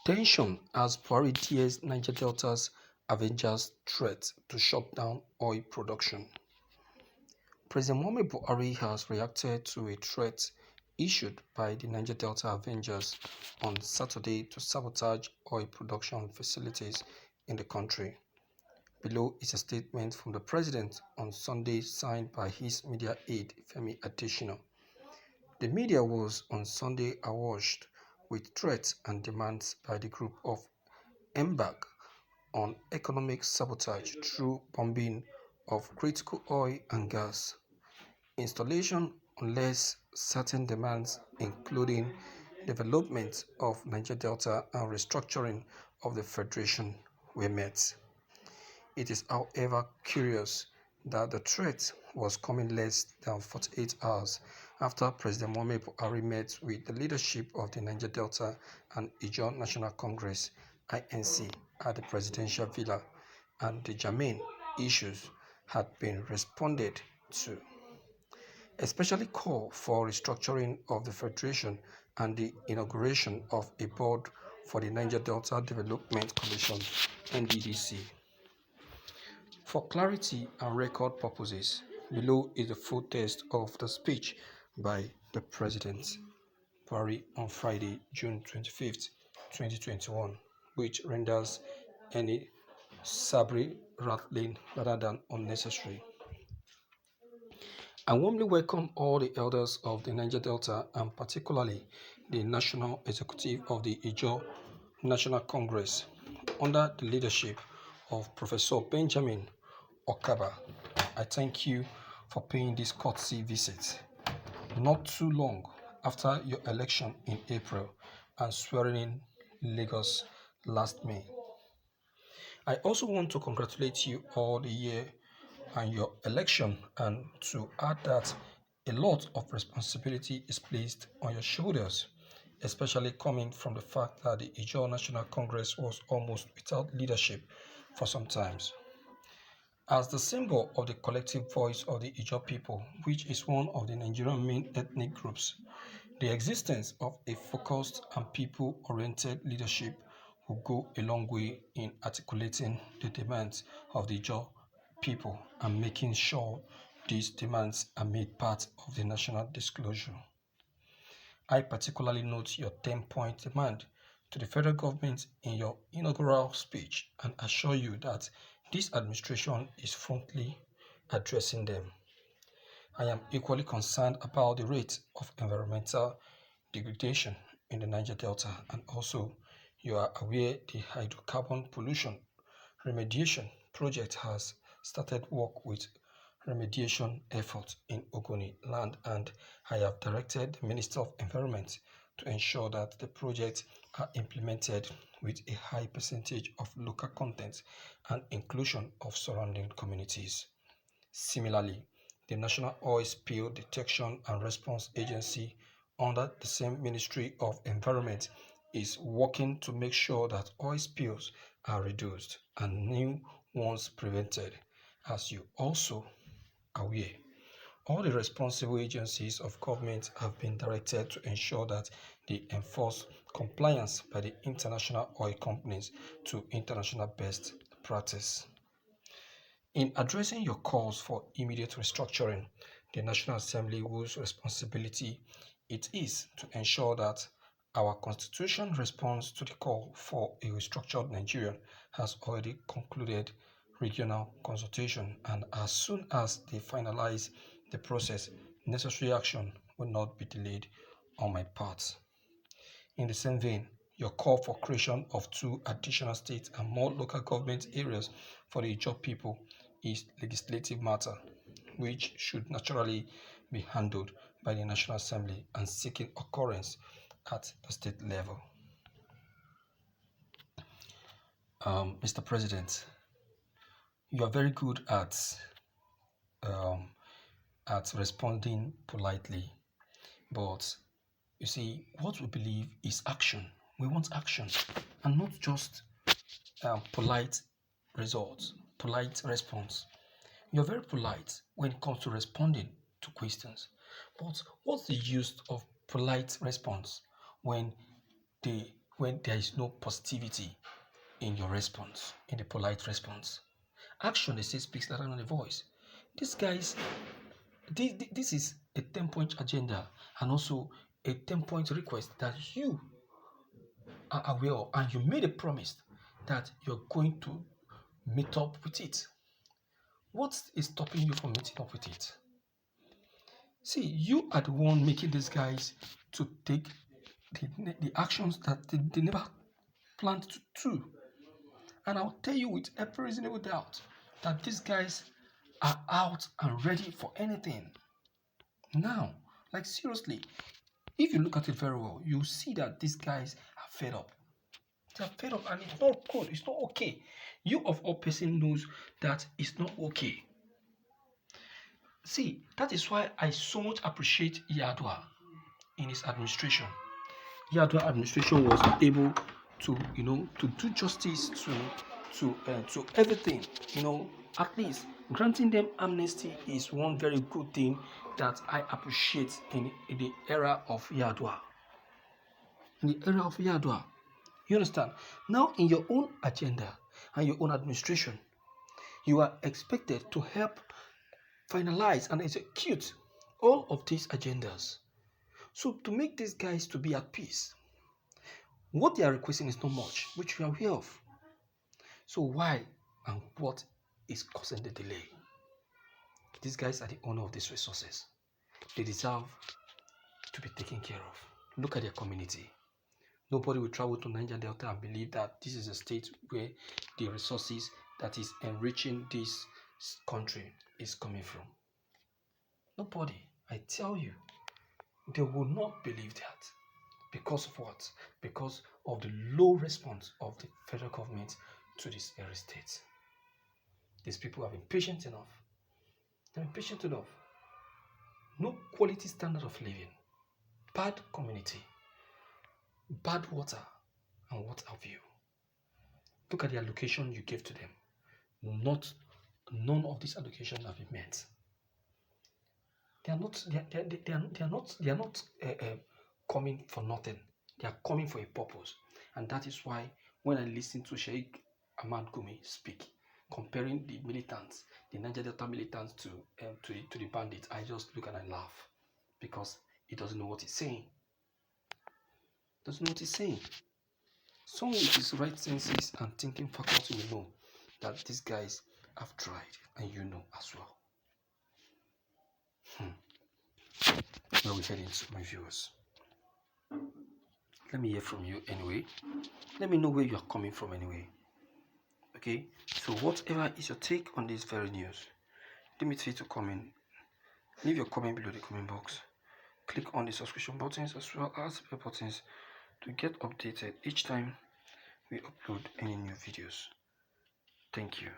Tension as Buhari dares Niger Delta's Avengers threat to shut down oil production. President Muhammadu Buhari has reacted to a threat issued by the Niger Delta Avengers on Saturday to sabotage oil production facilities in the country. Below is a statement from the president on Sunday signed by his media aide Femi Adesina. The media was on Sunday awash with threats and demands by the group of embark on economic sabotage through bombing of critical oil and gas installation unless certain demands including development of Niger Delta and restructuring of the federation were met. It is however curious that the threat was coming less than 48 hours after President Muhammadu Buhari met with the leadership of the Niger Delta and Ijaw National Congress (INC) at the presidential villa, and the germane issues had been responded to, especially call for restructuring of the federation and the inauguration of a board for the Niger Delta Development Commission (NDDC). For clarity and record purposes, below is the full text of the speech by the President Buhari on Friday, June 25th, 2021, which renders any sabre-rattling rather than unnecessary. I warmly welcome all the elders of the Niger Delta and particularly the National Executive of the Ijaw National Congress under the leadership of Professor Benjamin Okaba. I thank you for paying this courtesy visit not too long after your election in April and swearing in Lagos last May. I also want to congratulate you all the year and your election, and to add that a lot of responsibility is placed on your shoulders, especially coming from the fact that the Ijaw National Congress was almost without leadership for some times. As the symbol of the collective voice of the Ijaw people, which is one of the Nigerian main ethnic groups, the existence of a focused and people-oriented leadership will go a long way in articulating the demands of the Ijaw people and making sure these demands are made part of the national disclosure. I particularly note your 10-point demand to the federal government in your inaugural speech and assure you that this administration is frontally addressing them. I am equally concerned about the rate of environmental degradation in the Niger Delta, and also you are aware the hydrocarbon pollution remediation project has started work with remediation efforts in Ogoni land, and I have directed the Minister of Environment to ensure that the projects are implemented with a high percentage of local content and inclusion of surrounding communities. Similarly, the National Oil Spill Detection and Response Agency under the same Ministry of Environment is working to make sure that oil spills are reduced and new ones prevented. As you also are aware, all the responsible agencies of government have been directed to ensure that they enforce compliance by the international oil companies to international best practice. In addressing your calls for immediate restructuring, the National Assembly, whose responsibility it is to ensure that our constitution responds to the call for a restructured Nigeria, has already concluded regional consultation, and as soon as they finalize the process, necessary action will not be delayed on my part. In the same vein, your call for creation of 2 additional state and more local government areas for the Ijaw people is legislative matter, which should naturally be handled by the National Assembly and seeking occurrence at the state level. Mr. President, you are very good at responding politely, but you see, what we believe is action. We want action, and not just polite results, polite response. You're very polite when it comes to responding to questions, but what's the use of polite response when the when there is no positivity in your response, in the polite response. Action, they say, speaks louder than the voice. These guys, this is a 10-point agenda and also a 10-point request that you are aware of, and you made a promise that you're going to meet up with it. What is stopping you from meeting up with it? See, you are the one making these guys to take the actions that they never planned to do. And I'll tell you with every reasonable doubt that these guys are out and ready for anything. Now, like seriously, if you look at it very well, you see that these guys are fed up. They are fed up and it's not good. It's not okay. You of all person knows that it's not okay. See, that is why I so much appreciate Yar'Adua in his administration. Yar'Adua administration was able to, to do justice to everything. At least granting them amnesty is one very good thing that I appreciate in the era of Yar'Adua. In the era of Yar'Adua, you understand? Now, in your own agenda and your own administration, you are expected to help finalize and execute all of these agendas. So to make these guys to be at peace, what they are requesting is not much, which we are aware of. So why and what is causing the delay? These guys are the owner of these resources. They deserve to be taken care of. Look at their community. Nobody will travel to Niger Delta and believe that this is a state where the resources that is enriching this country is coming from. Nobody, I tell you, they will not believe that. Because of what? Because of the low response of the federal government to this area state. These people have been patient enough. They've been patient enough. No quality standard of living. Bad community. Bad water. And what have you. Look at the allocation you gave to them. None of these allocations have been met. They are not coming for nothing. They are coming for a purpose. And that is why when I listen to Sheikh Ahmad Gumi speak, comparing the militants, the Niger Delta militants to the bandits, I just look and I laugh because he doesn't know what he's saying. Doesn't know what he's saying. Someone with his right senses and thinking faculty will know that these guys have tried, and you know as well. Where we heading to, my viewers? Let me hear from you anyway. Let me know where you are coming from anyway. Okay, so whatever is your take on this very news, let me tell you to comment. Leave your comment below the comment box. Click on the subscription buttons as well as the bell buttons to get updated each time we upload any new videos. Thank you.